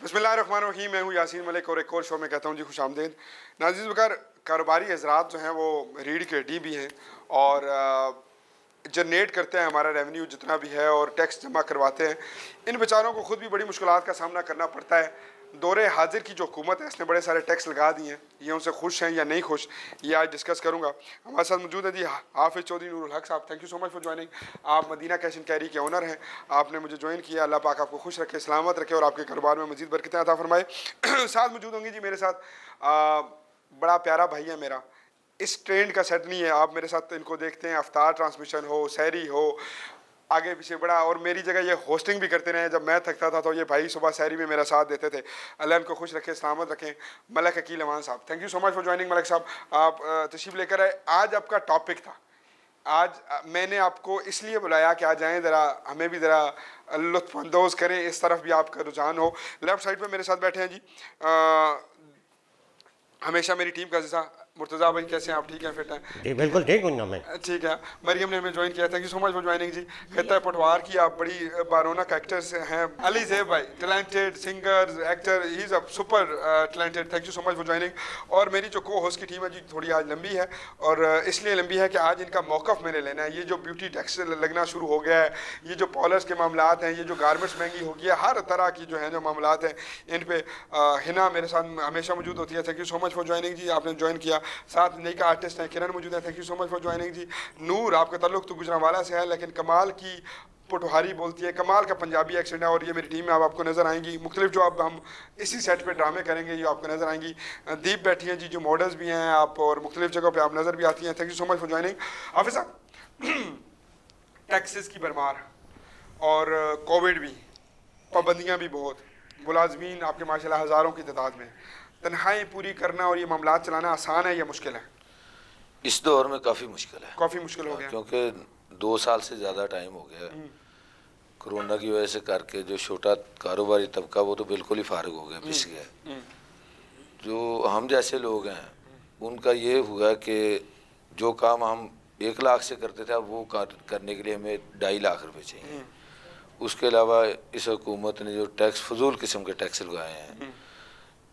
बिस्मिल्लाहिर्रहमानिर्रहीम। मैं हूँ यासीन मलिक और एक और शो में कहता हूँ जी खुश आमदीद। नाज़रीन बकार कारोबारी हज़रात जो हैं वो रीढ़ की हड्डी भी हैं और जनरेट करते हैं हमारा रेवेन्यू जितना भी है और टैक्स जमा करवाते हैं। इन बेचारों को ख़ुद भी बड़ी मुश्किलात का सामना करना पड़ता है। दौरे हाजिर की जो हुकूमत है इसने बड़े सारे टैक्स लगा दिए हैं, ये उनसे खुश हैं या नहीं खुश, ये आज डिस्कस करूँगा। हमारे साथ मौजूद है जी हाफिज़ चौधरी नूरुल हक साहब। Thank you so much for joining. आप मदीना कैश एंड कैरी के ओनर हैं, आपने मुझे ज्वाइन किया। अल्लाह पाक आपको खुश रखे, सलामत रखे और आपके कारोबार में मज़ीद बरकतें अता फरमाए। साथ मौजूद होंगी जी मेरे साथ बड़ा प्यारा भाई है मेरा, इस ट्रेंड का सेट नहीं है, आप मेरे साथ इनको देखते हैं, अफ्तार ट्रांसमिशन हो, सहरी हो, आगे पीछे बड़ा, और मेरी जगह ये होस्टिंग भी करते रहे। जब मैं थकता था तो ये भाई सुबह सहरी में मेरा साथ देते थे। अल्लाह इनको खुश रखे, सलामत रखें। मलक अकील अमान साहब, thank you so much for joining. Malak साहब आप तशरीफ़ लेकर आए। आज आपका टॉपिक था, आज मैंने आपको इसलिए बुलाया कि आज आएँ ज़रा हमें भी ज़रा लुत्फ़अंदोज़ करें, इस तरफ भी आपका रुझान हो। लेफ़्ट साइड पर मेरे साथ बैठे हैं जी हमेशा मेरी टीम का हिस्सा मुर्तज़ा भाई, कैसे हैं आप? ठीक हैं, फिट हैं? जी बिल्कुल ठीक हूँ ना मैं। ठीक है। मरियम ने हमें ज्वाइन किया, thank you so much for joining जी। कहता है पटवार की आप बड़ी बारोनक एक्टर्स हैं। अली ज़ेब भाई, talented singer actor, he is a super talented, thank you so much for joining. और मेरी जो को होस्ट की टीम है जी थोड़ी आज लंबी है, और इसलिए लंबी है कि आज इनका मौक़िफ़ मैंने लेना है। ये जो ब्यूटी टैक्स लगना शुरू हो गया है, ये जो पॉलर्स के मामलात हैं, ये जो गारमेंट्स महंगी हो गई है, हर तरह की जो है जो मामलात हैं इन पर हिना मेरे साथ हमेशा मौजूद होती है। Thank you so much for joining जी, आपने ज्वाइन किया। साथ नई का आर्टिस्ट हैं किरण मौजूद है, thank you so much for joining जी। नूर, आपका ताल्लुक तो गुजरांवाला से है लेकिन कमाल की पटवारी बोलती है, कमाल का पंजाबी एक्सेंट है, और ये मेरी टीम में अब आपको नज़र आएंगी। मुख्तलिफ जो अब हम इसी सेट पे ड्रामे करेंगे ये आपको नज़र आएंगी। दीप बैठी हैं जी जो मॉडल्स भी हैं आप, और मुख्तलिफ जगह पे आप नज़र भी आती हैं। Thank you so much for joining. हाफिज़ साहब, टैक्सेस की भरमार और कोविड भी, पाबंदियाँ भी बहुत, मुलाजमीन आपके माशाल्लाह हज़ारों की तादाद में, तनख्वाहें पूरी करना और ये मामलात चलाना आसान है या मुश्किल है? इस दौर में काफ़ी मुश्किल है, काफ़ी मुश्किल हो गया क्योंकि 2 साल से ज़्यादा टाइम हो गया है कोरोना की वजह से करके। जो छोटा कारोबारी तबका वो तो बिल्कुल ही फारिग हो गया, पिस गया। जो हम जैसे लोग हैं उनका ये हुआ कि जो काम हम 1 लाख से करते थे अब वो करने के लिए हमें 2.5 लाख रुपए चाहिए। उसके अलावा इस हुकूमत ने जो टैक्स फजूल किस्म के टैक्स लगाए हैं,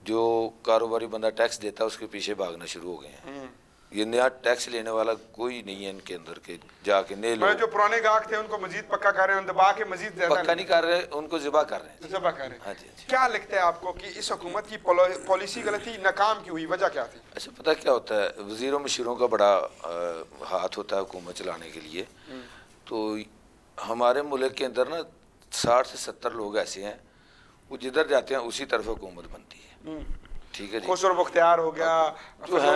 जो कारोबारी बंदा टैक्स देता है उसके पीछे भागना शुरू हो गए हैं। ये नया टैक्स लेने वाला कोई नहीं है इनके अंदर के जाके नए लोग जो पुराने गाहक थे उनको मजीद पक्का कर रहे हैं, दबा के मजीद पक्का नहीं कर रहे, उनको ज़िबा कर रहे हैं। ज़िबा कर रहे हैं। हाँ जी। क्या लगता है आपको कि इस हुकूमत की पॉलिसी गलत थी, नाकाम क्यों हुई, वजह क्या थी? अच्छा, पता क्या होता है, वज़ीरों मशीरों का बड़ा हाथ होता है हुकूमत चलाने के लिए। तो हमारे मुल्क के अंदर ना 60 से 70 लोग ऐसे हैं वो जिधर जाते हैं उसी तरफ हुकूमत बनती है। ठीक है जी। खुसरो मुख्तियार हो गया, जो है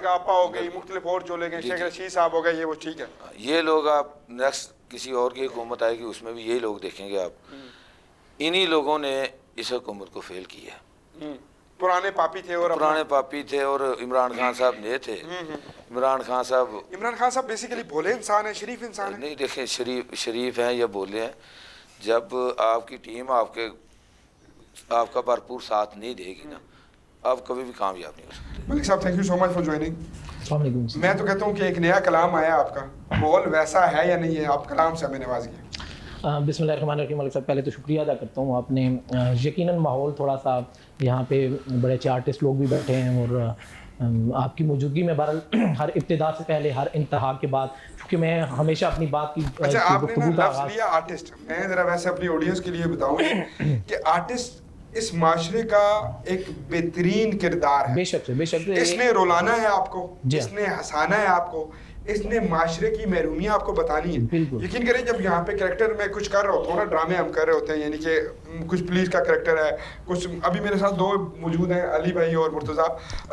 आपा हो गई, मुख्तलिफ और जो लेंगे, शेख रशीद साहब हो गए, ये वो ठीक है। ये लोग आप नेक्स्ट किसी और की हुकूमत आएगी उसमें भी यही लोग देखेंगे आप। इन्हीं लोगों ने इस हुकूमत को फेल किया। पुराने पापी थे और इमरान खान साहब नए थे। इमरान खान साहब बेसिकली भोले इंसान है, शरीफ इंसान है। नहीं, देखें, शरीफ हैं या भोले हैं, जब आपकी टीम आपका भरपूर साथ नहीं देगी ना, आप कभी भी कामयाब नहीं हो सकते। मलिक साहब, thank you so much for joining. मैं तो कहता हूँ कि एक नया कलाम आया आपका, माहौल वैसा है या नहीं है? आप कलाम से हमें नवाज किया। बिस्मिल्लाहिर्रहमानिर्रहीम। मलिक साहब, पहले तो शुक्रिया अदा करता हूँ, आपने यकीनन माहौल थोड़ा सा, यहाँ पे बड़े अच्छे आर्टिस्ट लोग भी बैठे हैं और आपकी मौजूदगी में बहरहाल हर इब्तिदा से पहले हर इंतहा के बाद, क्योंकि मैं हमेशा अपनी बात की अच्छा आपने ना लफ्ज़ लिया आर्टिस्ट, मैं ज़रा वैसे अपनी ऑडियंस के लिए बताऊँ कि आर्टिस्ट इस माशरे का एक बेहतरीन किरदार है। बेशक इसने रुलाना है आपको, इसने हंसाना है आपको, इसने माशरे की महरूमियाँ आपको बतानी है। यकीन करें जब यहाँ पे कैरेक्टर में कुछ कर रहा होता हूँ ना, ड्रामे हम कर रहे होते हैं, यानी कि कुछ पुलिस का कैरेक्टर है, कुछ अभी मेरे साथ 2 मौजूद हैं, अली भाई और मुर्तज़ा,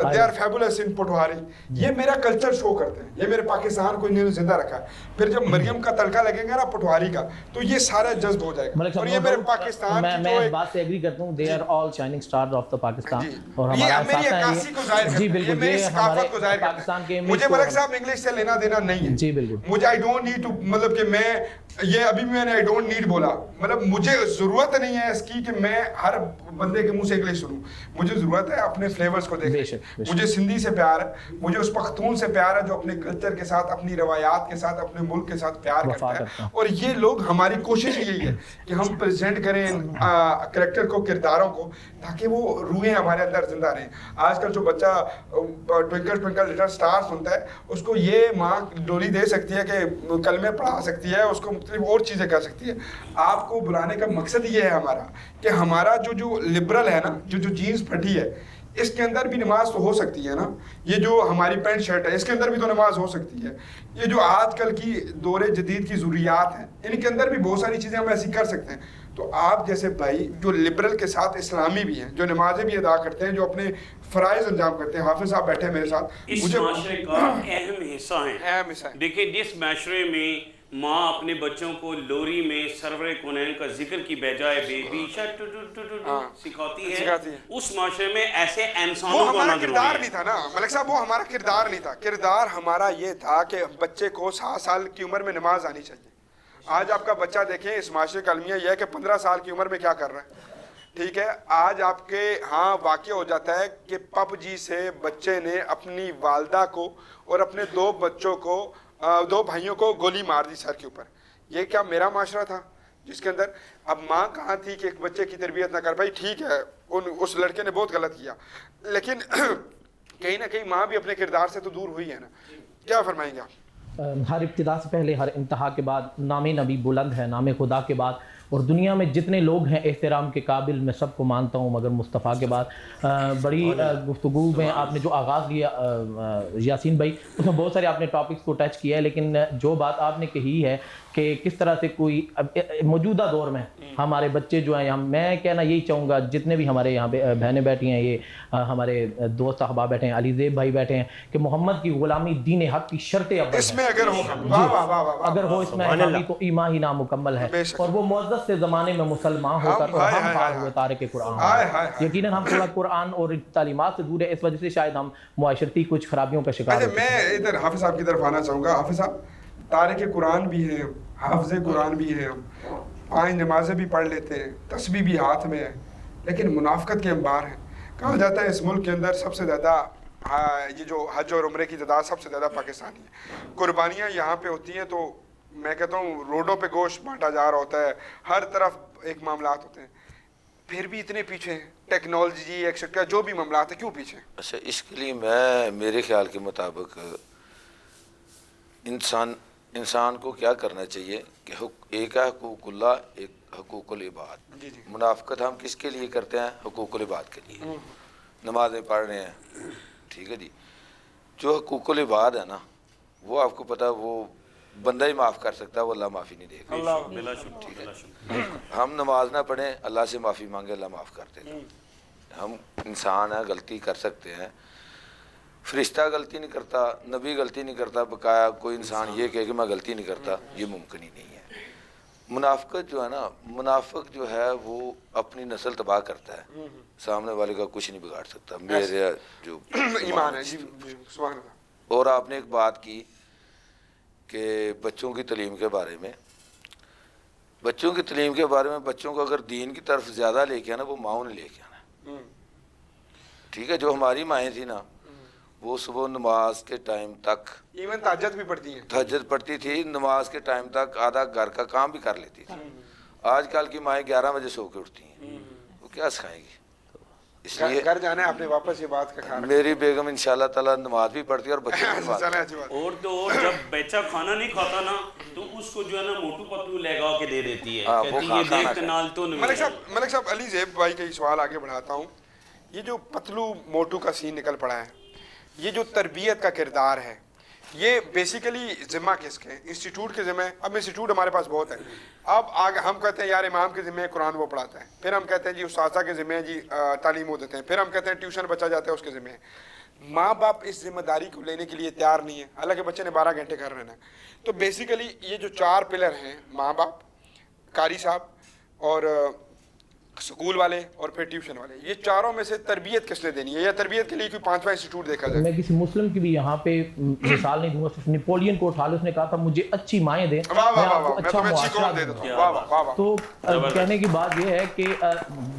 दे आर फैबुलस इन पटवारी। ये मेरा कल्चर शो करते हैं, ये मेरे पाकिस्तान को इन्होंने जिंदा रखा है। फिर जब मरियम का तड़का लगेगा ना पटवारी का, तो ये सारा जज्ब हो जाएगा। और ये मेरे पाकिस्तान मैं इस बात से एग्री करता हूँ, they are all shining stars of the Pakistan. और ये मेरी अक्कासी को जाहिर करता है, ये मेरी सकाफत को जाहिर करता है। मुझे मलिक साहब इंग्लिश से लेना دینا نہیں ہے جی بالکل. مجھے آئی ڈونٹ نیڈ ٹو مطلب کہ میں یہ ابھی میں نے آئی ڈونٹ نیڈ بولا مطلب مجھے ضرورت نہیں ہے اس کی کہ میں ہر بندے کے منہ سے انگلش سنوں. مجھے ضرورت ہے اپنے فلیورز کو دیکھیں. مجھے سندھی سے پیار ہے, مجھے اس پختون سے پیار ہے جو اپنے کلچر کے ساتھ, اپنی روایات کے ساتھ, اپنے ملک کے ساتھ پیار کرتا ہے. اور یہ لوگ ہماری کوشش یہی ہے کہ ہم پریزنٹ کریں کریکٹر کو, کرداروں کو, تاکہ وہ روحیں ہمارے اندر زندہ رہیں. آج کل جو بچہ ٹوئنکل ٹوئنکل لٹل اسٹار سنتا ہے اس کو یہ ماں ڈولی دے سکتی ہے کہ کلمے پڑھا سکتی ہے, اس کو مختلف اور چیزیں کر سکتی ہے. آپ کو بلانے کا مقصد یہ ہے ہمارا کہ ہمارا جو لبرل ہے نا, جو جینس پھٹی ہے, اس کے اندر بھی نماز تو ہو سکتی ہے نا. یہ جو ہماری پینٹ شرٹ ہے اس کے اندر بھی تو نماز ہو سکتی ہے. یہ جو آج کل کی دور جدید کی ضروریات ہیں ان کے اندر بھی بہت ساری چیزیں ہم ایسی کر سکتے ہیں. تو آپ جیسے بھائی جو لبرل کے ساتھ اسلامی بھی ہیں, جو نمازیں بھی ادا کرتے ہیں, جو اپنے فرائض انجام کرتے ہیں, حافظ صاحب بیٹھے ہیں میرے ساتھ, اس معاشرے کا اہم حصہ ہیں. دیکھیں جس معاشرے میں ماں اپنے بچوں کو لوری میں سرور کونین کا ذکر کی بجائے بیبی شٹ سکھاتی ہے, اس معاشرے میں ایسے انسانوں کو ہمارا کردار نہیں تھا نا ملک صاحب, وہ ہمارا کردار نہیں تھا. کردار ہمارا یہ تھا کہ بچے کو 7 سال کی عمر میں نماز آنی چاہیے. آج آپ کا بچہ دیکھیں اس معاشرے کا المیہ یہ ہے کہ 15 سال کی عمر میں کیا کر رہا ہے. ٹھیک ہے, آج آپ کے ہاں واقع ہو جاتا ہے کہ پب جی سے بچے نے اپنی والدہ کو اور اپنے 2 بچوں کو 2 بھائیوں کو گولی مار دی سر کے اوپر. یہ کیا میرا معاشرہ تھا جس کے اندر اب ماں کہاں تھی کہ ایک بچے کی تربیت نہ کر پائی. ٹھیک ہے اس لڑکے نے بہت غلط کیا, لیکن کہیں نہ کہیں ماں بھی اپنے کردار سے تو دور ہوئی ہے نا. کیا فرمائیں گے آپ؟ ہر ابتدا سے پہلے ہر انتہا کے بعد نام نبی بلند ہے, نام خدا کے بعد. اور دنیا میں جتنے لوگ ہیں احترام کے قابل میں سب کو مانتا ہوں, مگر مصطفیٰ کے بعد. بڑی گفتگو میں آپ نے جو آغاز کیا یاسین بھائی, اس میں بہت سارے آپ نے ٹاپکس کو ٹچ کیا ہے, لیکن جو بات آپ نے کہی ہے کہ کس طرح سے کوئی موجودہ دور میں ہمارے بچے جو ہیں, میں کہنا یہی چاہوں گا جتنے بھی ہمارے یہاں پہ بہنیں بیٹھی ہیں, یہ ہمارے دوست احباب بیٹھے ہیں, علی زیب بھائی بیٹھے ہیں, کہ محمد کی غلامی دین حق کی شرط اول اس میں اگر ہو اس میں غلامی تو ایمان ہی نامکمل ہے. اور وہ معزز سے زمانے میں مسلمان ہو کر اور ہم پار ہوئے تارک قرآن. یقیناً ہم تھوڑا قرآن اور تعلیمات سے دور ہے, اس وجہ سے شاید ہم معاشرتی کچھ خرابیوں کا شکار ہیں. میں ادھر حافظ صاحب کی طرف آنا چاہوں گا. حافظ صاحب تارک قرآن بھی ہیں, حافظ قرآن بھی ہیں, 5 نمازیں بھی پڑھ لیتے ہیں, تسبیح بھی ہاتھ میں ہے, لیکن منافقت کے انبار ہیں. کہا جاتا ہے اس ملک کے اندر سب سے زیادہ یہ جو حج اور عمرے کی تعداد سب سے زیادہ پاکستانی ہے. قربانیاں یہاں پہ ہوتی ہیں تو میں کہتا ہوں روڈوں پہ گوشت بانٹا جا رہا ہوتا ہے, ہر طرف ایک معاملات ہوتے ہیں, پھر بھی اتنے پیچھے ہیں. ٹیکنالوجی ایکسٹرا جو بھی معاملات ہیں, کیوں پیچھے ہیں؟ اچھا, اس کے لیے میں میرے خیال کے مطابق انسان کو کیا کرنا چاہیے کہ ایک ہے حقوق اللہ, ایک حقوق العباد. منافقت ہم کس کے لیے کرتے ہیں؟ حقوق العباد کے لیے. نمازیں پڑھ رہے ہیں, ٹھیک ہے جی, جو حقوق العباد ہے نا وہ آپ کو پتہ وہ بندہ ہی معاف کر سکتا ہے, وہ اللہ معافی نہیں دے گا. ٹھیک ہے, ہم نماز نہ پڑھیں, اللہ سے معافی مانگے, اللہ معاف کر دے گا. ہم انسان ہیں, غلطی کر سکتے ہیں, فرشتہ غلطی نہیں کرتا, نبی غلطی نہیں کرتا, بقایا کوئی انسان یہ کہے کہ میں غلطی نہیں کرتا, یہ ممکن ہی نہیں ہے. منافقت جو ہے نا, منافق جو ہے وہ اپنی نسل تباہ کرتا ہے, سامنے والے کا کچھ نہیں بگاڑ سکتا. میرے جو ایمان ہے. سبحان اللہ. اور آپ نے ایک بات کی کہ بچوں کی تعلیم کے بارے میں, بچوں کی تعلیم کے بارے میں, بچوں کو اگر دین کی طرف زیادہ لے کے آنا, وہ ماؤں نے لے کے آنا. ٹھیک ہے, جو ہماری مائیں تھیں نا وہ صبح نماز کے ٹائم تک ایون تہجد بھی پڑھتی ہیں, تہجد پڑھتی تھی, نماز کے ٹائم تک آدھا گھر کا کام بھی کر لیتی تھی. آج کل کی مائیں 11 بجے سو کے اٹھتی ہیں, وہ کیا سکھائیں گی؟ اس لیے گھر جانا ہے آپ نے واپس, یہ بات کا خیال. میری بیگم انشاءاللہ تعالیٰ نماز بھی پڑھتی ہے اور بچے بھی نماز. اور تو اور جب بچہ کھانا نہیں کھاتا نا تو اس کو جو ہے نا موٹو پتلو لگا کے دے دیتی ہے, کہتی ہے یہ دیکھ نال تو نہیں. ملک صاحب علی زیب بھائی کا یہ سوال آگے بڑھاتا ہوں. یہ جو پتلو موٹو کا سین نکل پڑا ہے, یہ جو تربیت کا کردار ہے, یہ بیسیکلی ذمہ کس کے؟ انسٹیٹیوٹ کے ذمہ ہے. اب انسٹیٹیوٹ ہمارے پاس بہت ہے. اب آگے ہم کہتے ہیں یار امام کے ذمہ ہے قرآن وہ پڑھاتا ہے, پھر ہم کہتے ہیں جی اساتذہ کے ذمہ ہے جی تعلیم وہ دیتے ہیں, پھر ہم کہتے ہیں ٹیوشن بچہ جاتا ہے اس کے ذمہ ہے. ماں باپ اس ذمہ داری کو لینے کے لیے تیار نہیں ہے, حالانکہ بچے نے 12 گھنٹے گھر رہنا ہے. تو بیسیکلی یہ جو 4 پلر ہیں, ماں باپ, قاری صاحب اور स्कूल वाले और फिर ट्यूशन वाले, ये चारों में से तरबियत किसने देनी है, या तरबियत के लिए कोई 5वां इंस्टीट्यूट देखा जाए? मैं किसी मुस्लिम की भी यहाँ पे मिसाल नहीं दूंगा, सिर्फ नेपोलियन को उठा लो, उसने कहा था मुझे अच्छी माएँ दें, मैं आपको अच्छा मुआशरा दूंगा। तो कहने की बात ये है कि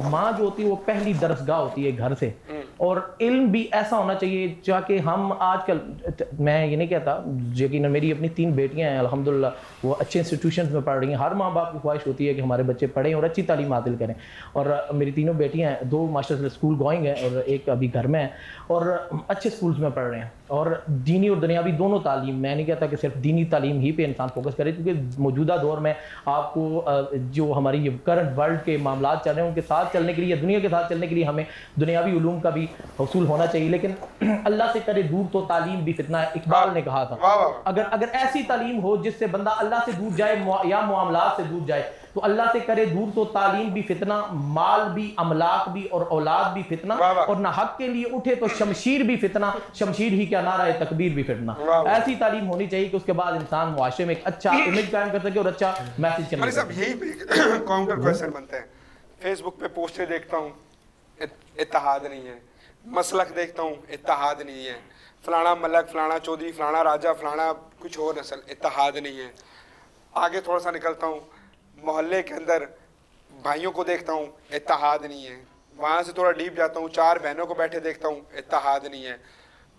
माँ जो होती है वो पहली दरसगाह होती है घर से, और इल्म भी ऐसा होना चाहिए जाके हम आजकल, मैं ये नहीं कहता, यकीनन मेरी अपनी 3 बेटियां हैं अल्हम्दुलिल्लाह, वो अच्छे इंस्टीट्यूशंस में पढ़ रही हैं। हर माँ बाप की ख्वाहिश होती है कि हमारे बच्चे पढ़ें और अच्छी तालीम हासिल करें, और मेरी तीनों बेटियां हैं, 2 मास्टर्स स्कूल गोइंग है और एक अभी घर में है, और अच्छे स्कूल्स में पढ़ रहे हैं, और दीनी और दुनियावी दोनों तालीम। मैं नहीं कहता कि सिर्फ दीनी तालीम ही पे इंसान फोकस करे, क्योंकि मौजूदा दौर में आपको जो हमारी ये करंट वर्ल्ड के मामला चल रहे हैं उनके साथ चलने के लिए, या दुनिया के साथ चलने के लिए हमें दुनियावी उलूम का भी हसूल होना चाहिए। लेकिन अल्लाह से करे दूर तो तालीम भी फितना है, इकबाल ने कहा था। अगर ऐसी तालीम हो जिससे बंदा अल्लाह से दूर जाए या मामलात से दूर जाए, तो अल्लाह से करे दूर तो तालीम भी फितना, माल भी, अमलाक भी, और औलाद भी फितना, और ना हक के लिए उठे तो शमशीर भी फितना, शमशीर ही क्या नारा है तकबीर भी फितना। ऐसी तालीम होनी चाहिए कि उसके बाद इंसान मुआशरे में एक अच्छा इमेज कायम कर सके और अच्छा मैसेज चले। साहब यही काउंटर क्वेश्चन बनते हैं, फेसबुक पे पोस्टें देखता हूँ, इत्तेहाद नहीं है, मसलक देखता हूँ, इत्तेहाद नहीं है, फलाना मलक, फलाना चौधरी, फलाना राजा, फलाना कुछ और नस्ल, इत्तेहाद नहीं है। आगे थोड़ा सा निकलता हूँ, मोहल्ले के अंदर भाइयों को देखता हूँ, इत्तेहाद नहीं है। वहाँ से थोड़ा डीप जाता हूँ, 4 बहनों को बैठे देखता हूँ, इत्तेहाद नहीं है।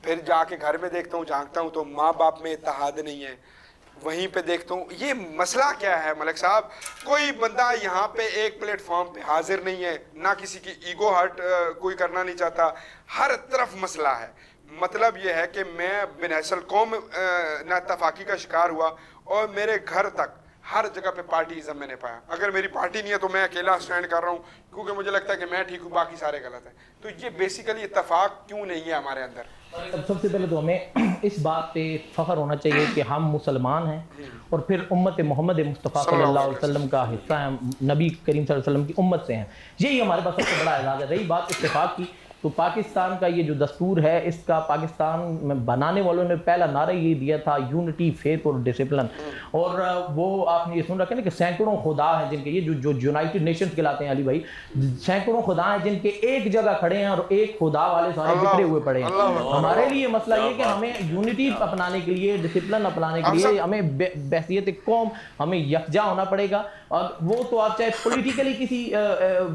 फिर जाके घर में देखता हूँ, झांकता हूँ, तो माँ बाप में इत्तेहाद नहीं है। वहीं पे देखता हूँ, ये मसला क्या है मलिक साहब? कोई बंदा यहाँ पे एक प्लेटफॉर्म पे हाजिर नहीं है, ना किसी की ईगो हर्ट कोई करना नहीं चाहता, हर तरफ मसला है। मतलब ये है कि मैं बिनहसल कौम नाइत्तेफाकी का शिकार हुआ, और मेरे घर तक हर जगह पे पार्टीज़म मैंने पाया। अगर मेरी पार्टी नहीं है तो मैं अकेला स्टैंड कर रहा हूँ, क्योंकि मुझे लगता है कि मैं ठीक हूँ, बाकी सारे गलत हैं। तो ये बेसिकली इत्तेफाक क्यों नहीं है हमारे अंदर? सबसे पहले तो हमें इस बात पे फख्र होना चाहिए कि हम मुसलमान हैं, और फिर उम्मत मोहम्मद मुस्तफ़ा सल्लल्लाहु अलैहि वसल्लम का हिस्सा हैं, नबी करीम सल्लल्लाहु अलैहि वसल्लम की उम्मत से हैं। यही हमारे पास सबसे बड़ा एजाज़ है। रही बात इत्तेफाक की, तो पाकिस्तान का ये जो दस्तूर है, इसका पाकिस्तान में बनाने वालों ने पहला नारा ये दिया था, यूनिटी, फेथ और डिसिप्लिन। और वो आपने ये सुन रखा है ना कि सैकड़ों खुदा हैं जिनके, ये जो यूनाइटेड नेशंस कहलाते हैं अली भाई, सैकड़ों खुदा हैं जिनके एक जगह खड़े हैं और एक खुदा वाले सारे बिखरे हुए पड़े हैं। हमारे लिए मसला ये कि हमें यूनिटी अपनाने के लिए, डिसिप्लिन अपनाने के लिए हमें बहसियत कौम हमें यकजा होना पड़ेगा। और वो तो आप चाहे पॉलिटिकली किसी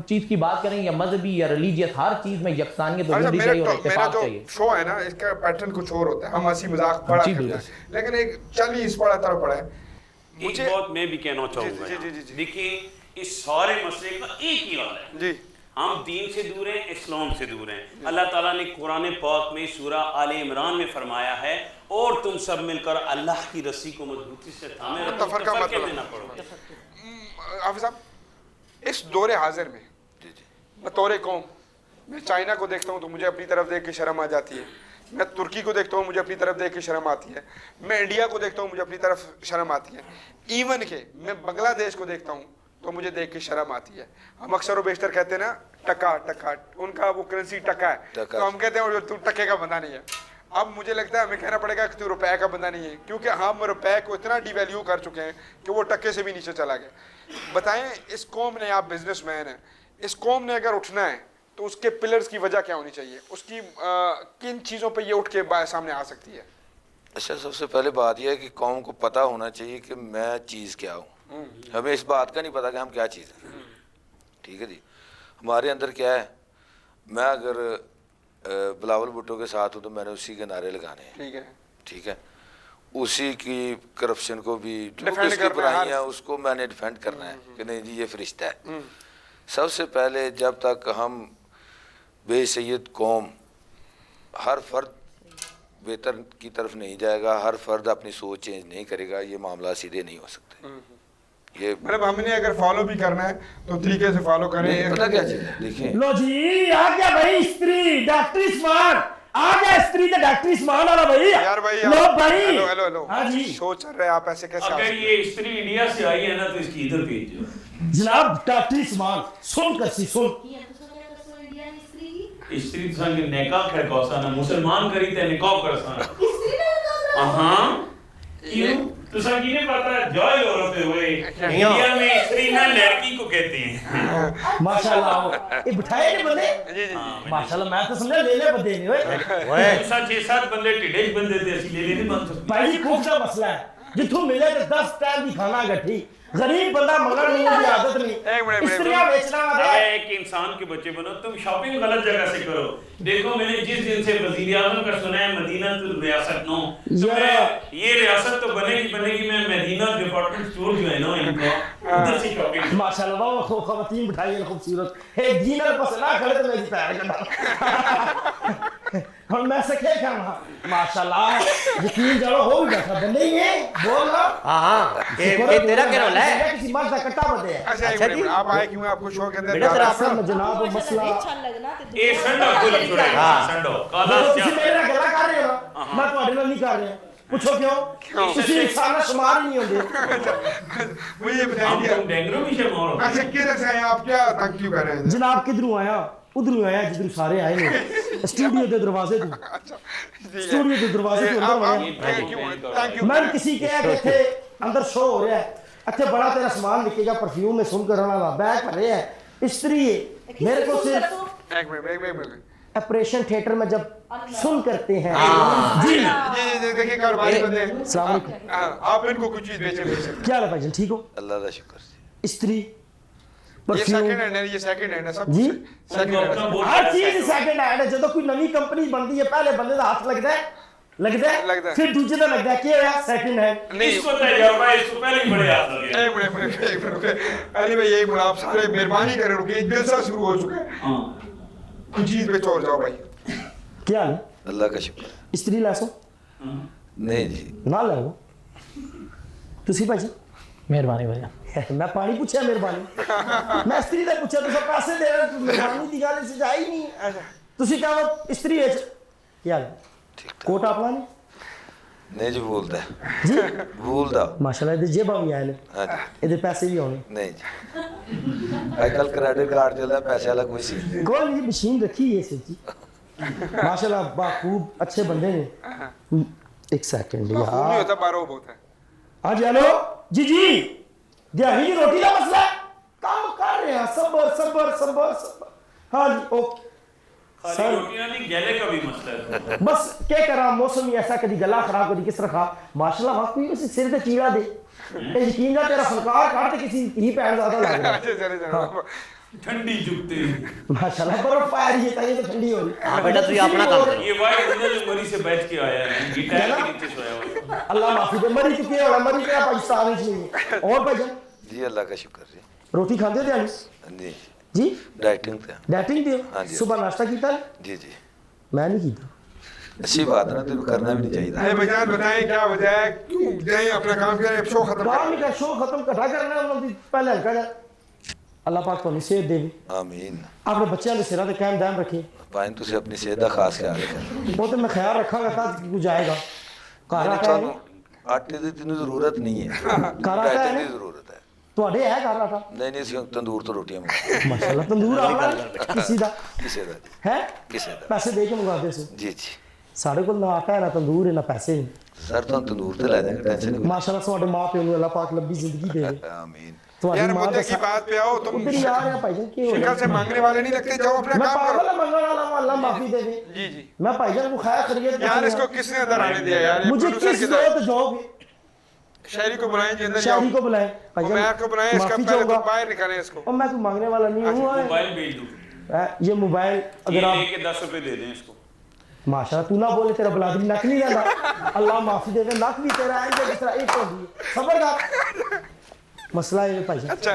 चीज़ की बात करें या मजहबी या रिलीजियस, हर चीज़ में यकसानियत और यूनिटी चाहिए और इत्तेफाक चाहिए। शो है ना, इसका पैटर्न कुछ और होता है, हम हंसी मजाक बड़ा करते हैं, लेकिन एक चली इस बड़ा तरफ पड़ा है। मुझे एक बात मैं भी कहना चाहूँगा, देखिए इस सारे मसले का एक ही हाल है जी, हम दीन से दूर हैं, इस्लाम से दूर हैं। अल्लाह ताला ने कुरान पाक में सूरा आले इमरान में फरमाया है, और तुम सब मिलकर अल्लाह की रस्सी को मजबूती से थामे रखो, तफरका में ना पड़ो। हाफिज़ साहब, इस दौरे हाजिर में बतौर कौम, मैं चाइना को देखता हूँ तो मुझे अपनी तरफ देख के शर्म आ जाती है, मैं तुर्की को देखता हूँ मुझे अपनी तरफ देख के शर्म आती है, मैं इंडिया को देखता हूँ मुझे अपनी तरफ शर्म आती है, इवन के मैं बांग्लादेश को देखता हूँ तो मुझे देख के शर्म आती है। हम अक्सर व बेशतर कहते हैं ना टका टका, उनका वो करेंसी टका है, तो हम कहते हैं तू टके का बंदा नहीं है। अब मुझे लगता है हमें कहना पड़ेगा कि तू रुपए का बंदा नहीं है, क्योंकि हम रुपए को इतना डिवैल्यू कर चुके हैं कि वो टके से भी नीचे चला गया। बताएं, इस कौम ने, आप बिजनेसमैन हैं, इस कौम ने अगर उठना है तो उसके पिलर्स की वजह क्या होनी चाहिए, उसकी किन चीज़ों पे ये उठ के सामने आ सकती है? अच्छा, सबसे पहले बात यह है कि कौम को पता होना चाहिए कि मैं चीज़ क्या हूँ। हमें इस बात का नहीं पता कि हम क्या चीज़ हैं। ठीक है जी, हमारे अंदर क्या है, मैं अगर बिलावल भुट्टो के साथ हूँ तो मैंने उसी के नारे लगाने हैं। ठीक है, उसी की करप्शन को भी, जो उसकी बुराइयाँ उसको मैंने डिफेंड करना है कि नहीं जी ये फरिश्ता है। सबसे पहले जब तक हम बेसैयद कौम, हर फर्द बेहतर की तरफ नहीं जाएगा, हर फर्द अपनी सोच चेंज नहीं करेगा, ये मामला सीधे नहीं हो सकते। ये मतलब हमने अगर फॉलो भी करना है तो तरीके से फॉलो करें। पता क्या चीज़ है, देखिए लो जी आ गया भाई, स्त्री डॉक्टरी स्मार्ट आ गया, स्त्री तो डॉक्टरी स्मार्ट वाला भाई। यार भाई, लो भाई, हेलो हेलो हेलो, हाँ जी, शो चल रहा है, आप ऐसे कैसे? अगर ये स्त्री इंडिया से आई है ना तो इसकी इधर भेजो जनाब। डॉक्टरी स्मार्ट सुन कसी सुन, स्त्री संग निकाह कर कौसा ना मुसलमान करी ते निकाह करसा। हां क्यों तो संगी ने पता है जॉय औरतें हुए इंडिया में स्त्री ना लड़की को कहते हैं माशाल्लाह ये बिठाए ने बंदे जी जी माशाल्लाह मैं तो समझा ले ले बंदे ने ओए 6-7 बंदे टिड्डे बंदे थे असली ले नहीं बन सकते भाई जी खूब सा मसला है जिथों मिले तो 10 टाइम की खाना गठी गरीब बंदा मगर नहीं की आदत नहीं स्त्रियां बेचना मत है एक इंसान के बच्चे बनो तुम शॉपिंग गलत जगह से करो देखो मैंने जिस दिन से वजीर आज़म का सुना है मदीना तो रियासत नो तो मैं ये रियासत तो बनेगी मैं मदीना डिपार्टमेंट स्टोर जो है ना इनका उधर से शॉपिंग माशाल्लाह वो खवातीन बिठाई है खूबसूरत है दीनर बस ना खड़े तो मैं पैर करना और मैं सके क्या माशाल्लाह यकीन जानो हो भी बैठा बंदे ही है बोल ना हां ये तेरा क्या रोल है किसी मर्द का कट्टा बंदे है अच्छा जी आप आए क्यों आपको शो के अंदर बेटा तेरा असल जनाब मसला ये संडो बोल छोड़े संडो काला ਤੁਸੀਂ ਮੇਰੇ ਨਾਲ ਗੱਲਾਂ ਕਰ ਰਹੇ ਹੋ ਮੈਂ ਤੁਹਾਡੇ ਨਾਲ ਨਹੀਂ ਕਰ ਰਿਹਾ ਪੁੱਛੋ ਕਿਉਂ ਤੁਸੀਂ ਇਨਸਾਨ ਦਾ ਸ਼ੁਮਾਰ ਹੀ ਨਹੀਂ ਹੁੰਦੇ मुझे हम बताइए तुम डेंगरू भी शर्मा हो अच्छा किधर से आए आप क्या तंग क्यों कर रहे हैं ਜਨਾਬ ਕਿਧਰੋਂ ਆਇਆ ਉਧਰੋਂ ਆਇਆ ਜਿੱਧਰੋਂ ਸਾਰੇ ਆਏ ਨੇ ਸਟੂਡੀਓ ਦੇ ਦਰਵਾਜ਼ੇ ਤੋਂ ਸਟੂਡੀਓ ਦੇ ਦਰਵਾਜ਼ੇ ਤੋਂ ਅੰਦਰ ਵੜਿਆ थैंक यू ਮੈਂ ਕਿਸੇ ਕਿਹਾ ਕਿ ਇੱਥੇ ਅੰਦਰ ਸ਼ੋ ਹੋ ਰਿਹਾ ਹੈ ਇੱਥੇ ਬੜਾ ਤੇਰਾ ਸਮਾਨ ਵਿਕੇਗਾ ਪਰਫਿਊਮ ਹੈ ਸੁਣ ਕਰਨ ਵਾਲਾ बैग भर रहे हैं इस्त्री है मेरे को सिर्फ एक मिनट ऑपरेशन थिएटर में जब सुन करते हैं जी जी देखिए कारोबारी बंदे हैं अस्सलाम वालेकुम आप इनको कुछ चीज बेच क्या हाल है भाईजान ठीक हो अल्लाह का शुक्र जी इस्त्री ये परफ्यूम सेकंड हैंड है ये सेकंड हैंड है सब जी सेकंड हैंड है हर चीज सेकंड हैंड है ਜਦੋਂ ਕੋਈ ਨਵੀਂ ਕੰਪਨੀ ਬਣਦੀ ਹੈ ਪਹਿਲੇ ਬੰਦੇ ਦਾ ਹੱਥ ਲੱਗਦਾ ਹੈ ਫਿਰ ਦੂਜੇ ਦਾ ਲੱਗਦਾ ਕੀ ਹੋਇਆ ਸੈਕਿੰਡ हैंड नहीं इसको तजुर्बा इसको पहले ही बड़े हाथ लगे एक मिनट अली भाई यही बोला आप सारे मेहरबानी करें रुकिए जलसा शुरू हो चुका है हां कुछ चीज पे छोड़ जाओ भाई क्या हाल है अल्लाह का शुक्र है इस्त्री लासो नहीं जी ਨਾ ਲਾਓ ਤੁਸੀਂ ਭਾਜੀ ਮਿਹਰਬਾਨੀ ਭਾਈ ਮੈਂ ਪਾਣੀ ਪੁੱਛਿਆ ਮਿਹਰਬਾਨੀ ਮੈਂ ਇਸਤਰੀ ਦਾ ਪੁੱਛਿਆ ਤੁਸੀਂ ਪੈਸੇ ਦੇ ਰਹੇ ਮਿਹਰਬਾਨੀ ਦੀ ਗੱਲ ਇਸ ਜਾਈ ਨਹੀਂ ਤੁਸੀਂ ਕਹੋ ਇਸਤਰੀ ਵਿੱਚ ਕੀ ਹਾਲ ठीक ठाक ਕੋਟ ਆਪਣਾ ਨਹੀਂ नहीं जी भूलता है ਜੀ भूलता ਮਾਸ਼ਾਅੱਲਾ ਇਹਦੇ ਜੇਬਾਂ ਵੀ ਆਏ ਨੇ हाँ जी ਇਹਦੇ ਪੈਸੇ ਵੀ ਆਉਣੇ नहीं जी आजकल क्रेडिट कार्ड चलता है पैसे वाला कोई सी कोई नहीं मशीन रखी है सच्ची माशाल्लाह बाखूब अच्छे बंदे ने एक सेकंड नहीं यार होता बारो बहुत है हाँ जी हेलो जी जी दिहाड़ी की रोटी का मसला है काम कर रहे हैं सबर सबर सबर सबर हाँ जी ओके खाली रोटियां नहीं गले का भी मसला है बस क्या करा मौसम ही ऐसा कभी गला खराब कभी किस तरह खा माशाल्लाह वाकई उसे सिर पे कीड़ा दे ए यकीन का तेरा फनकार काट किसी ही पैर ज्यादा लग रहा है चले ठंडी जुगते माशाल्लाह बर्फ पा रही है ताकि तो ठंडी हो रही हाँ बेटा तू अपना काम कर ये वाइट है जो मरी से बैठ के आया है गिटार के नीचे सोया हुआ है अल्लाह माफी दे मरी चुकी है मरी क्या पाकिस्तान में नहीं है और भाईजान जी अल्लाह का शुक्र जी रोटी खाते हो ध्यान जी जी डाइटिंग पे डाइटिंग दियो हाँ जी। सुबह नाश्ता कीता जी जी मैं नहीं कीता अच्छी बात है ना तेरे को करना भी नहीं चाहिए अरे भैया बताएं क्या वजह है क्यों जाए अपना काम करें शो खत्म काम करें का शो खत्म कटा करना उन्होंने पहले हल्का जा अल्लाह पाक ਤੁਹਾਨੂੰ ਸਿਹਤ ਦੇਵੇ आमीन ਆਪਣੇ ਬੱਚਿਆਂ ਦੇ ਸਿਰਾਂ ਤੇ ਕਾਇਮ ਦਾਇਮ ਰੱਖੇ भाई तुझे अपनी सेहत का खास ख्याल रखें ਉਹ ਤੇ ਮੈਂ ਖਿਆਲ ਰੱਖਾਂਗਾ ਤਾਂ ਕੁਝ ਆਏਗਾ ਘਰ मैंने ਆਟਾ थानू आटे की तेन जरूरत नहीं है घर आटा है डाइटिंग ना? की जरूरत है ਤੁਹਾਡੇ ਹੈ ਘਰ ਆਟਾ नहीं नहीं ਅਸੀਂ तंदूर तो रोटियां मंगाते ਮਾਸ਼ਾਅੱਲਾ ਤੰਦੂਰ ਆਪਣਾ ਕਿਸੇ ਦਾ किसे दा जी ਹੈ किसे दा ਪੈਸੇ ਦੇ ਕੇ ਮੰਗਾਦੇ ਸੀ जी जी ਸਾਡੇ ਕੋਲ ਨਾ ਆਟਾ ਹੈ ਨਾ ਤੰਦੂਰ ਹੈ ਨਾ ਪੈਸੇ ਨੇ सर तो तंदूर तो ला देंगे टेंशन नहीं ਮਾਸ਼ਾਅੱਲਾ ਤੁਹਾਡੇ ਮਾਂ ਪਿਓ ਨੂੰ ਅੱਲਾਹ ਪਾਕ ਲੰਬੀ ਜ਼ਿੰਦਗੀ ਦੇਵੇ आमीन ਤੁਹਾਡੀ यार ਮਾਂ मुद्दे की ਦਾ बात पे आओ तुम उधर ही आ रहे हैं भाईजान की हो शिकल से मांगने वाले नहीं लगते जाओ अपना मैं काम पागल करो है मंगल वाला हूं, अल्लाह माफी दे दे जी जी मैं भाईजान को खाया खरीद यार इसको किसने अंदर आने दिया यार ये मुझे प्रोड्यूसर किस किधर है? जरूरत जॉब शायरी को बुलाएं जी अंदर शायरी जाओ को बुलाएं मैं को बुलाएं इसका माफी पहले चाहूंगा तो बाहर निकालें इसको और मैं कोई मांगने वाला नहीं हूँ मोबाइल भेज दूं ये मोबाइल ये अगर आप लेके 10 रुपए दे दें इसको माशाल्लाह तू ना बोले तेरा बलादरी नक नहीं रहता अल्लाह माफी दे दे नक भी तेरा है जिस तरह एक होगी सबर कर मसला है भाई अच्छा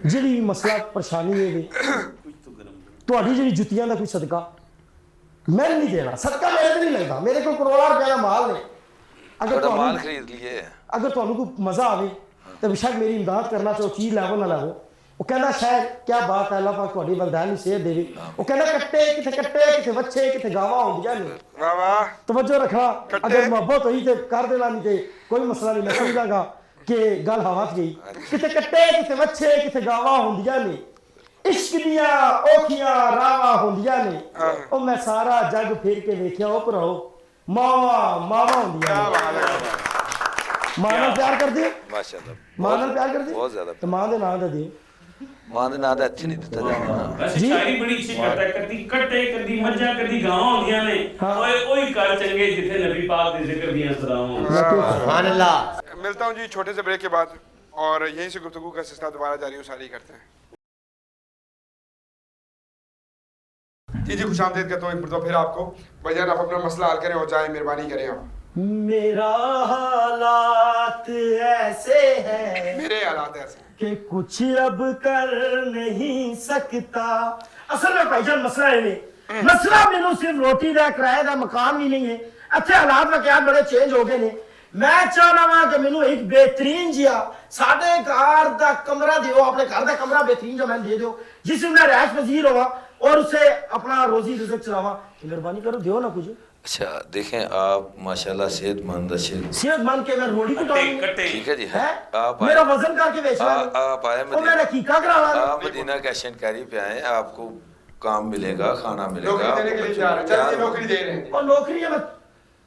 ਜਿਹੜੀ ਮਸਲਾ ਪਰੇਸ਼ਾਨੀ ਹੈ ਵੀ ਤੁਹਾਡੀ ਜਿਹੜੀ ਜੁੱਤੀਆਂ ਦਾ ਕੋਈ ਸਦਕਾ ਮੈਂ ਨਹੀਂ ਦੇਣਾ ਸਦਕਾ ਮੇਰੇ ਤੇ ਨਹੀਂ ਲੱਗਦਾ ਮੇਰੇ ਕੋਲ ਕਰੋੜਾਂ ਰੁਪਏ ਦਾ ਮਾਲ ਨੇ ਅਗਰ थोड़ा ਤੁਹਾਨੂੰ माल खरीद लिए ਅਗਰ ਤੁਹਾਨੂੰ ਕੋਈ ਮਜ਼ਾ ਆਵੇ ਤਾਂ ਬੇਸ਼ੱਕ ਮੇਰੀ ਇਮਦਾਦ ਕਰਨਾ ਚਾਹੋ ਚੀਜ਼ ਲਾਵੋ ਨਾ ਲਾਵੋ ਉਹ ਕਹਿੰਦਾ ਸ਼ਾਇਦ ਕੀ ਬਾਤ ਹੈ ਅੱਲਾਹ ਪਾਕ ਤੁਹਾਡੀ ਵਰਦਾਨ ਨੂੰ ਸਿਹਤ ਦੇਵੇ ਉਹ ਕਹਿੰਦਾ ਕੱਟੇ ਕਿਥੇ ਵੱਛੇ ਕਿਥੇ ਗਾਵਾਂ ਹੁੰਦੀਆਂ ਨੇ वाह वाह ਤਵੱਜੋ ਰੱਖਣਾ ਕੱਟੇ। ਅਗਰ ਮੁਹੱਬਤ ਹੋਈ ਤੇ ਕਰ ਦੇਣਾ ਨਹੀਂ ਤੇ ਕੋਈ ਮਸਲਾ ਨਹੀਂ ਮੈਂ ਸਮਝਾਂਗਾ ਕਿ ਗੱਲ ਹਵਾ 'ਚ ਗਈ ਕਿਤੇ ਕੱਟੇ ਕਿਤੇ ਵੱਛੇ ਕਿਤੇ ਗਾਵਾਂ ਹੁੰਦੀਆਂ ਨੇ ਇਸ਼ਕ ਦੀਆਂ ਔਖੀਆਂ ਰਾਵਾਂ ਹੁੰਦੀਆਂ ਨੇ ਉਹ ਮੈਂ ਸਾਰਾ ਜੱਗ ਫੇਰ ਕੇ ਵੇਖਿਆ ਉਹ ਭਰਾਓ ਮਾਵਾਂ ਹੁੰਦੀਆਂ क्या ਨੇ बात है मां नाल प्यार करदे हो? माशाल्लाह मां नाल प्यार करदे हो? बहुत ज्यादा तो मां दे नाम दा दियो। मां दे नाम दा अच्छे नहीं दिता जाता ना। वैसे शायरी बड़ी अच्छी करता है, कदी कट्टे कदी मज्जा कदी गां होंदियां ने ओए ओए कर चंगे जिथे नबी पाक दे जिक्र दियां सदावां। सुभान अल्लाह। मिलता हूँ जी छोटे से ब्रेक के बाद और यहीं से गुफ्तगू का सिलसिला दोबारा जारी उसारी करते हैं। जी खुशामदीद कहता हूँ एक मरतबा फिर आपको। भाईजान आप अपना मसला हल करें और जाएं, मेहरबानी करें आप। मेरा हालात ऐसे है, मेरे हालात ऐसे हैं कि कुछ अब कर नहीं सकता। असल में भाईजान मसला है मसला मैनू सिर्फ रोटी का किराए का मकान भी नहीं है, अच्छे हालात वाकयात बड़े चेंज हो गए ने। मैं चाहना वा कि मैनू एक बेहतरीन जिहा साडे घर दा कमरा दियो, अपने घर दा कमरा बेहतरीन जो मैंने दे दो जिसमें मैं रैश पजीर होवा और उसे अपना रोजी रिज़्क चलावा। मेहरबानी करो दियो ना कुछ। अच्छा देखें आप माशाल्लाह सेहतमंद अच्छे सेहतमंद के मैं रोटी कुटाऊंगी। ठीक है जी है आप मेरा वजन करके बेचना है। आप आए और मैंने कीका कराना है। आप मदीना कैश एंड कैरी पे आए, आपको काम मिलेगा, खाना मिलेगा। नौकरी देने के लिए तैयार है, चलिए नौकरी दे रहे हैं। और नौकरी है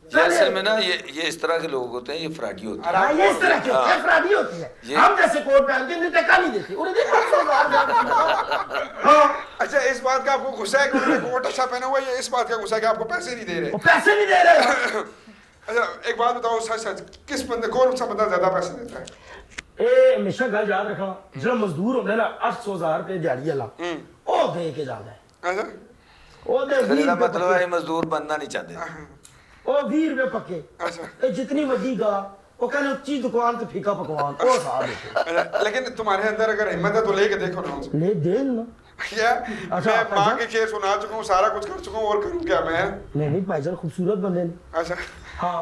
असल में ना ये इस तरह के लोग होते हैं, ये फ्रॉडी होते हैं। हाँ, ये इस तरह की होती है, फ्रॉडी होती है। हम जैसे कोट पहनते हैं टका नहीं देते, उन्हें देखो 500,000। हाँ अच्छा इस बात का आपको गुस्सा है कि उन्होंने कोट अच्छा पहना हुआ है, या इस बात का गुस्सा है कि आपको पैसे नहीं दे रहे? वो पैसे नहीं दे रहे। अच्छा एक बात बताओ सच सच, किस बंदे कौन सा बंदा ज्यादा पैसे देता है? ए हमेशा गल याद रखना, जो मजदूर होंगे ना 800,000 रुपए दिहाड़ी वाला वो दे के जाता है। अच्छा वो दे 20 मेरा रुपए मतलब है मजदूर बनना नहीं चाहते। वो 20 रुपए पक्के। अच्छा ए जितनी वड्डी गा वो कहने उच्ची दुकान तो फीका पकवान वो साहब देते। अच्छा, लेकिन तुम्हारे अंदर अगर हिम्मत है तो लेके देखो ना उनसे। ले दे ना। क्या मैं माँ के शेर सुना चुका हूँ, सारा कुछ कर चुका हूँ, और करूँ क्या मैं? नहीं भाईजान खूबसूरत बंदे ने। अच्छा हाँ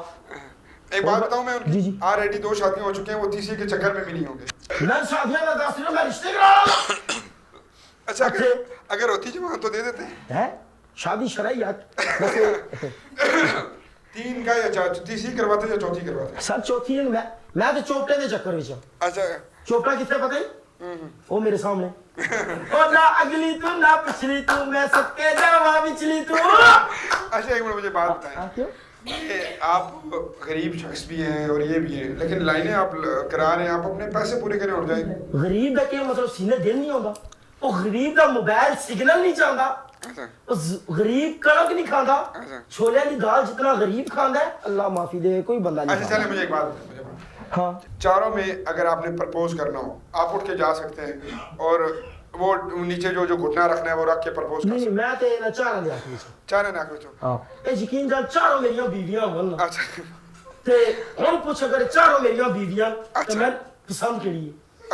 एक बात बताऊँ मैं, जी, जी। उनकी ऑलरेडी 2 शादियाँ हो चुकी हैं, वो तीसरी के चक्कर में भी नहीं होंगे। मैं शादियां में 10 दिन में रिश्ते करा रहा हूं। अच्छा अगर होती जवान तो दे देते है शादी शराई यार। 3 का या तीसरी करवाते या चौथी करवाते? सर चौथी है मैं तो चोपटे के चक्कर में अच्छा चोपड़ा कितने पता है वो मेरे सामने। ओ ना अगली तू ना पिछली तू मैं सबके जावा बिचली तू। अच्छा एक मिनट मुझे बात बताएं, क्यों आप गरीब शख्स भी हैं और ये भी हैं, लेकिन लाइनें आप करा रहे हैं, आप अपने पैसे पूरे करें और जाएंगे। गरीब का क्या मतलब सीने दिल नहीं होता, वो गरीब का मोबाइल सिग्नल नहीं चाहता, गरीब कणक नहीं खाता, छोले की दाल जितना गरीब खाता है अल्लाह माफी दे कोई बंदा नहीं। अच्छा चले मुझे एक बात हाँ चारों में अगर आपने प्रपोज करना हो आप उठ के जा सकते हैं, और वो नीचे जो घुटना रखना है वो रख के प्रपोज कर सकते हैं। मैं ते ना चारा दे आखिर चारा ना करो। हां ए यकीन जान चारों मेरियां बीवियां होन ना। अच्छा ते हम पूछ अगर चारों मेरियां बीवियां तो मैं पसंद केड़ी है?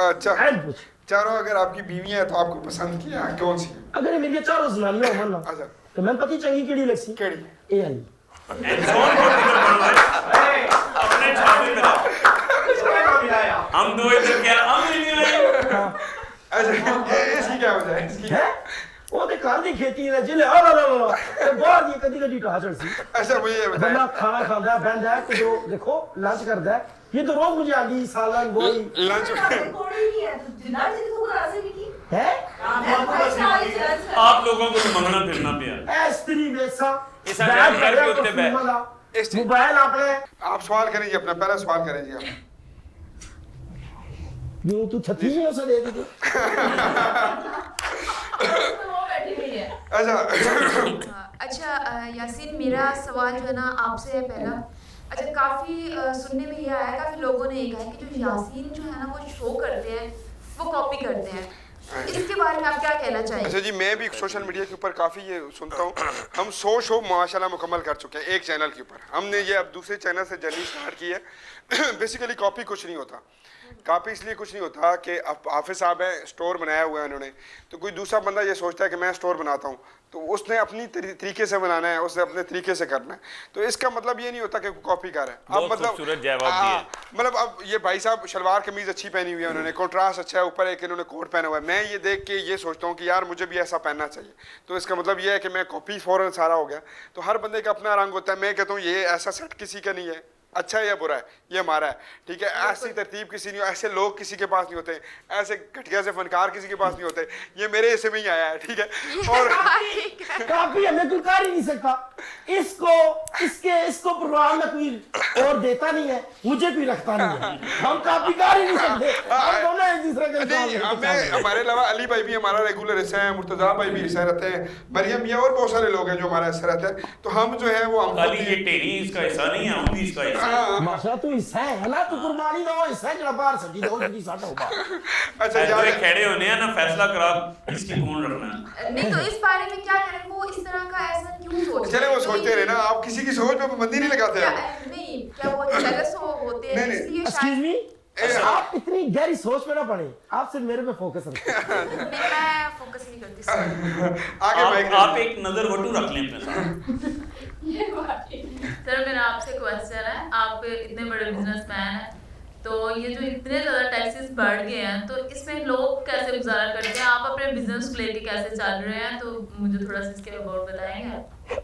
अच्छा हम पूछ चारों अगर आपकी बीवियां हैं तो आपको पसंद किया कौन सी? अगर मेरी चारों जनानियां होन ना अच्छा तो मैं पति चंगी केड़ी लगसी? केड़ी? ए वाली अपने छापे में हम दो इधर क्या हम नहीं आए। अच्छा इसकी क्या वजह है? इसकी है वो ते घर दी खेती है जिले आ ला ते बाहर ये कदी कदी टा चढ़सी। अच्छा मुझे ये बताएं, बंदा खाना खाता है बंदा है तो जो देखो लंच करता है ये तो रोज मुझे आगी सालन गोई लंच कोड़ी नहीं है तो जिनार जी को करा से भी है। आप लोगों को तो मंगना फिरना पिया ए स्त्री बेसा इस घर के उत्ते बैठ मोबाइल आपने आप सवाल करें जी, अपना पहला सवाल करें जी आप। यूं तू छती ही उसे दे दी। वो बैठी हुई है। अच्छा यासीन मेरा सवाल जो है ना आपसे है पहला। अच्छा काफ़ी सुनने में ये आया, काफ़ी लोगों ने ये कहा कि जो यासीन जो है ना वो शो करते हैं वो कॉपी करते हैं, इसके बारे में आप क्या कहना चाहेंगे? अच्छा जी मैं भी सोशल मीडिया के ऊपर काफ़ी ये सुनता हूँ, हम 100 शो माशाल्लाह मुकम्मल कर चुके हैं एक चैनल के ऊपर। हमने ये अब दूसरे चैनल से जर्नी स्टार्ट की है। बेसिकली कॉपी कुछ नहीं होता, कॉपी इसलिए कुछ नहीं होता कि अब हाफिज़ साहब है स्टोर बनाया हुआ है उन्होंने, तो कोई दूसरा बंदा ये सोचता है कि मैं स्टोर बनाता हूँ तो उसने अपनी तरीके से बनाना है, उसने अपने तरीके से करना है, तो इसका मतलब ये नहीं होता कि कॉपी कर है। अब मतलब अब ये भाई साहब शलवार कमीज अच्छी पहनी हुई है, उन्होंने कॉन्ट्रास्ट अच्छा है, ऊपर एक इन्होंने कोट पहना हुआ है, मैं ये देख के ये सोचता हूँ कि यार मुझे भी ऐसा पहनना चाहिए, तो इसका मतलब ये है कि मैं कॉपी फौरन सारा हो गया। तो हर बंदे का अपना रंग होता है, मैं कहता हूँ ये ऐसा सेट किसी का नहीं है, अच्छा है या बुरा है, ये हमारा है, ठीक है। ऐसी तरतीब किसी नहीं, ऐसे लोग किसी के पास नहीं होते, ऐसे घटिया से फनकार किसी के पास नहीं होते, ये मेरे हिस्से में ही आया है, ठीक है। और काफी हमें कोई कर ही नहीं सकता, इसको प्रोग्राम में कोई और देता नहीं है, मुझे कोई रखता नहीं है, हम काफी कर ही नहीं सकते, हम दोनों एक दूसरे के नहीं, हमें हमारे अलावा अली भाई भी हमारा रेगुलर हिस्सा है, मुर्तजा भाई भी हिस्सा रहते हैं, मरियम ये और बहुत सारे लोग हैं जो हमारा हिस्सा रहते हैं, तो हम जो है वो खाली ये टेरी इसका हिस्सा नहीं है, हम भी इसका हिस्सा है। माशा तू हिस्सा है ना, तू कुर्बानी दो हिस्सा है, जरा बाहर सटी दो जी साडा होगा। अच्छा यार खड़े होने हैं ना, फैसला करा किसकी कौन रखना है। नहीं तो इस बारे में क्या करें, वो इस तरह का ऐसा क्यों सोचते चले वो सोचते रहे ना, आप किसी की सोच पे पाबंदी नहीं लगाते क्या, हैं। नहीं क्या वो जेलस होते हैं इसलिए एक्सक्यूज मी, ए, आप इतनी गहरी सोच में ना पड़े, आप सिर्फ मेरे पे फोकस रखें। मैं फोकस नहीं करती सर। आगे आप एक नजर वटू रख लें अपने साथ। सर मेरा आपसे क्वेश्चन है, आप इतने बड़े बिजनेसमैन हैं, तो ये जो इतने ज़्यादा टैक्सेस बढ़ गए हैं, तो इसमें लोग कैसे गुजारा करते हैं, आप अपने बिजनेस को लेके कैसे चल रहे हैं, तो मुझे थोड़ा सा इसके अबाउट बताएंगे।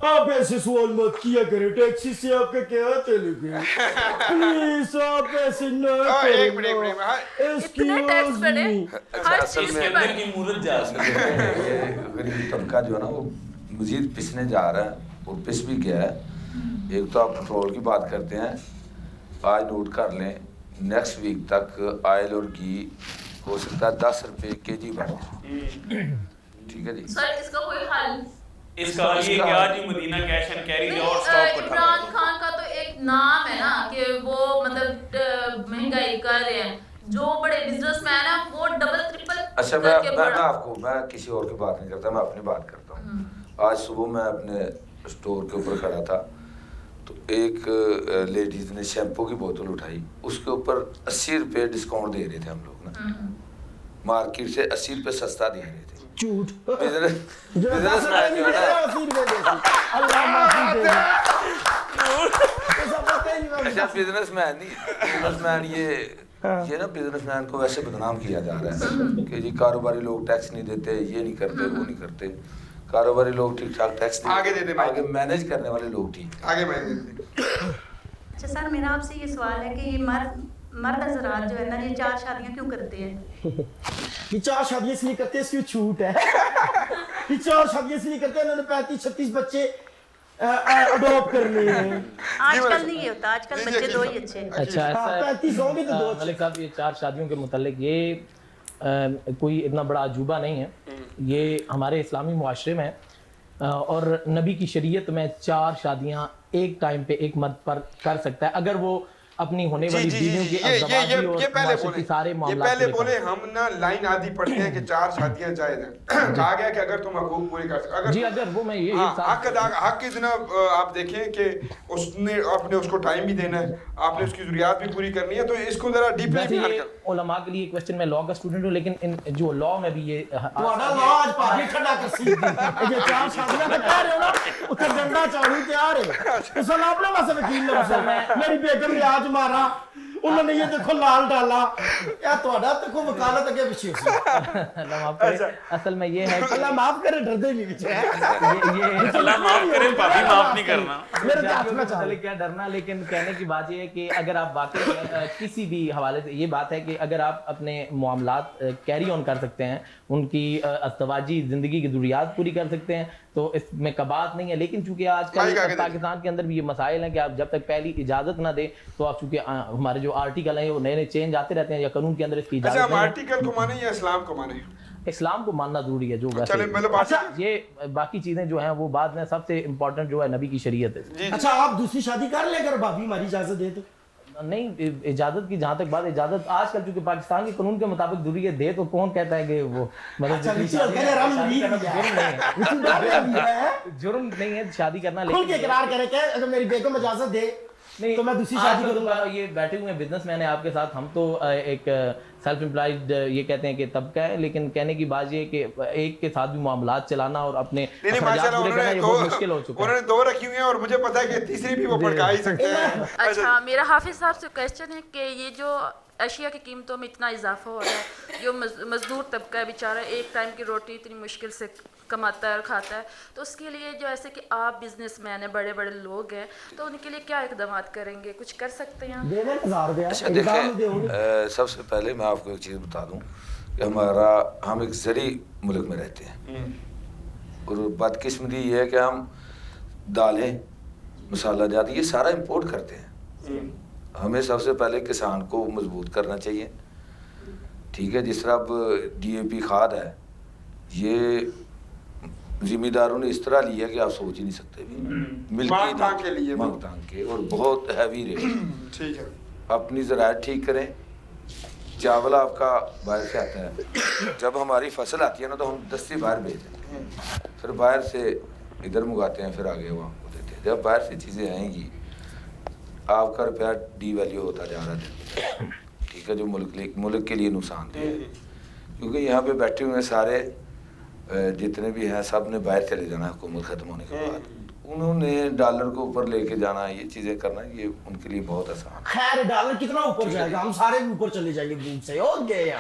आप ऐसे सवाल मत किया करें, टैक्सी से आपका क्या चलेगा, प्लीज आप ऐसे न करें। एक मिनट, हाँ इतने टैक्स बढ़े, हर चीज इसके पे अंदर बढ़े। की मूर्त जा सकती है। ये गरीब तबका जो है ना वो मजीद पिसने जा रहा है और पिस भी गया है। एक तो आप पेट्रोल की बात करते हैं, आज नोट कर लें, नेक्स्ट वीक तक ऑयल और घी हो सकता है 10 रुपए केजी बढ़ जाए, ठीक है जी। सर इसका कोई हल? इसका ये क्या जी, मदीना कैश एंड कैरी नहीं, और स्टॉक इमरान खान का तो एक नाम है ना कि वो मतलब महंगाई कर रहे हैं, जो बड़े बिजनेसमैन हैं वो डबल ट्रिपल अच्छा मैं किसी और की बात नहीं करता, मैं अपनी बात करता हूँ। आज सुबह मैं अपने स्टोर के ऊपर खड़ा था, तो एक लेडीज ने शैम्पू की बोतल उठाई, उसके ऊपर 80 रुपए डिस्काउंट दे रहे थे हम लोग ना, मार्केट से 80 रुपए सस्ता दे रहे थे। झूठ बिजनेसमैन जो है ना, अल्लाह माफी दे। अच्छा बिजनेसमैन नहीं, बिजनेसमैन ये ना बिजनेसमैन को वैसे बदनाम किया जा रहा है कि जी कारोबारी लोग टैक्स नहीं देते, ये नहीं करते, वो नहीं करते। कारोबारी लोग ठीक ठाक टैक्स आगे दे दे, आगे मैनेज करने वाले लोग ठीक। आगे मैं अच्छा सर, मेरा आपसे ये सवाल है कि ये मर्द हजरात जो है ना, ये 4 शादियां क्यों करते हैं? ये 4 शादियां इसलिए करते हैं, इसकी छूट है। ये 4 शादियां इसलिए करते हैं, उन्होंने 35-36 बच्चे अडॉप्ट करने हैं। आजकल नहीं होता, आजकल बच्चे 2 ही अच्छे हैं। अच्छा ऐसा 35 होंगे तो 2 मलिक साहब, ये 4 शादियों के मुतालिक ये कोई इतना बड़ा अजूबा नहीं है, ये हमारे इस्लामी मुआशरे में है और नबी की शरीयत में 4 शादियां एक टाइम पे एक मर्द पर कर सकता है, अगर वो अपनी होने वाली बीवियों की ये पहले बोले, सारे ये पहले बोले हम ना लाइन आदि पढ़ते हैं कि 4 शादियां जायज हैं। कहा गया कि अगर तुम हकूक पूरे कर सकते, अगर जी अगर वो मैं ये हक की जनाब आप देखें कि उसने आपने उसको टाइम भी देना है, आपने उसकी जरूरियात भी पूरी करनी है, तो इसको जरा डीपली बयान कर। उलमा के लिए क्वेश्चन, मैं लॉ का स्टूडेंट हूं, लेकिन इन जो लॉ में भी ये ਤੁਹਾਡਾ ਲੋ ਅੱਜ ਭਾਰੀ ਠੰਡਾ ਕਰ ਸੀ ਇਹ 4 शादियां का कह रहे हो ना, ਉੱਥੇ ਡੰਡਾ ਚਾੜੂ ਤਿਆਰ ਹੈ। ਤੁਸੀਂ ਆਪਣੇ ਵਾਸਤੇ ਵਕੀਲ ਲਓ ਸਰ, मेरी बेगम ने आज मारा, उन्होंने ये देखो लाल डाला, या ਤੁਹਾਡਾ देखो वकालत अगे पीछे सी। अल्लाह माफ करे, असल में ये है कि अल्लाह माफ करे, डरते नहीं पीछे ये अल्लाह माफ करे, भाभी माफ नहीं करना। मेरे हाथ में चले क्या डरना, लेकिन कहने की बात ये है कि अगर आप वाकई किसी भी हवाले से, ये बात है कि अगर आप अपने मामलात कैरी ऑन कर सकते हैं, उनकी अस्तवाजी ज़िंदगी की ज़रूरियात पूरी कर सकते हैं, तो इसमें कबात नहीं है। लेकिन चूंकि आजकल पाकिस्तान के अंदर भी ये मसाइल हैं कि आप जब तक पहली इजाज़त ना दे, तो आप चूंकि हमारे जो आर्टिकल हैं वो नए चेंज आते रहते हैं, या कानून के अंदर इसकी इजाज़त अच्छा, हम आर्टिकल को माने या इस्लाम को माने? इस्लाम को मानना जरूरी है, जो वैसे अच्छा ये बाकी चीज़ें जो हैं वो बाद में, सबसे इम्पोर्टेंट जो है नबी की शरीयत है। अच्छा आप दूसरी शादी कर ले अगर भाभी हमारी इजाजत दे तो? नहीं, इजाजत की जहाँ तक बात, इजाजत आजकल चूंकि पाकिस्तान के कानून के मुताबिक जरूरी है दे, तो कौन कहता है कि वो जुर्म नहीं है शादी करना, लेकिन इकरार करे कि अगर मेरी बेगम इजाजत दे नहीं तो मैं दूसरी शादी करूंगा। ये बैठे हुए बिजनेसमैन है आपके साथ, हम तो एक सेल्फ एम्प्लॉयड ये कहते हैं कि तबका है, लेकिन कहने की बात ये कि एक के साथ भी मामलात चलाना और अपने अखराजात पूरे करना ये बहुत मुश्किल हो चुका है। उन्होंने 2 रखी हुई हैं और मुझे पता है कि तीसरी भी वो भड़का ही सकते हैं। अच्छा, मेरा हाफिज साहब से क्वेश्चन है कि ये जो अशिया की कीमतों में इतना इजाफा हो रहा है, जो मज़दूर तबका है बेचारा एक टाइम की रोटी इतनी मुश्किल से कमाता है और खाता है, तो उसके लिए जो ऐसे कि आप बिजनेसमैन हैं, बड़े बड़े लोग हैं, तो उनके लिए क्या इकदाम करेंगे, कुछ कर सकते हैं? अच्छा देखिए, सबसे पहले मैं आपको एक चीज़ बता दूं कि हम एक ज़री मुल्क में रहते हैं और बदकिस्मती ये है कि हम दालें, मसाला जात ये सारा इंपोर्ट करते हैं। हमें सबसे पहले किसान को मजबूत करना चाहिए, ठीक है। जिस तरह अब DAP खाद है, ये जिम्मेदारों ने इस तरह लिया कि आप सोच ही नहीं सकते भी, मांग के लिए मांग के और बहुत हैवी रेट। ठीक है, अपनी ज़राअत ठीक करें। चावल आपका बाहर से आता है, जब हमारी फसल आती है ना तो हम दस्ती बाहर भेज देते हैं, फिर बाहर से इधर मंगाते हैं, फिर आगे वहाँ को देते हैं। जब बाहर से चीज़ें आएंगी आपका रुपया डीवैल्यू होता जा रहा है, ठीक है, जो मुल्क के लिए नुकसानदेह है, क्योंकि यहाँ पे बैठे हुए सारे जितने भी हैं सब ने बाहर चले जाना है हुकूमत ख़त्म होने के बाद। उन्होंने डॉलर को ऊपर लेके जाना, ये चीज़ें करना, ये उनके लिए बहुत आसान। खैर डॉलर कितना ऊपर जाएगा, हम सारे भी ऊपर चले जाएंगे दूर से। और गए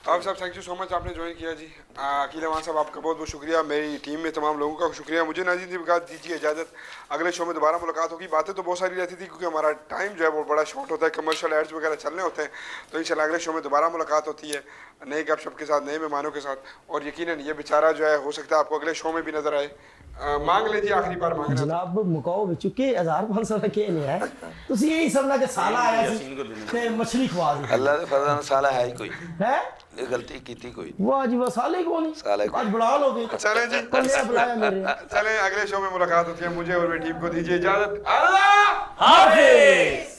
आप साहब थैंक यू सो मच, आपने ज्वाइन किया जी। अकील अमान साहब आपका बहुत बहुत शुक्रिया, मेरी टीम में तमाम लोगों का शुक्रिया। मुझे नाज़रीन जी दीजिए इजाज़त, अगले शो में दोबारा मुलाकात होगी। बातें तो बहुत सारी रहती थी क्योंकि हमारा टाइम जो है वो बड़ा शॉर्ट होता है, कमर्शियल एड्स वगैरह चलने होते हैं, तो इंशाल्लाह अगले शो में दोबारा मुलाकात होती है नए गपशप के साथ, नए मेहमानों के साथ। और यकीनन ये बेचारा जो है हो सकता है आपको अगले शो में भी नजर आए। मांग लीजिए, आखिरी बार मांगना जनाब मुकाओ विच के 1500 ਦਾ ਕੇ ਨਹੀਂ ਹੈ, ਤੁਸੀਂ ਇਹੀ ਸਮਝਣਾ ਕਿ ਸਾਲਾ ਆਇਆ ਸੀ ਤੇ ਮਛਲੀ ਖਵਾ ਦੀ। अल्लाह के फजल साला है ही कोई है, ये गलती की थी कोई। वाह जी वाह, साले को नहीं साले को आज बुला लोगे। चलें जी, बुलाया मेरे। चलें अगले शो में मुलाकात होती है। मुझे और मेरी टीम को दीजिए इजाजत। अल्लाह हाफिज।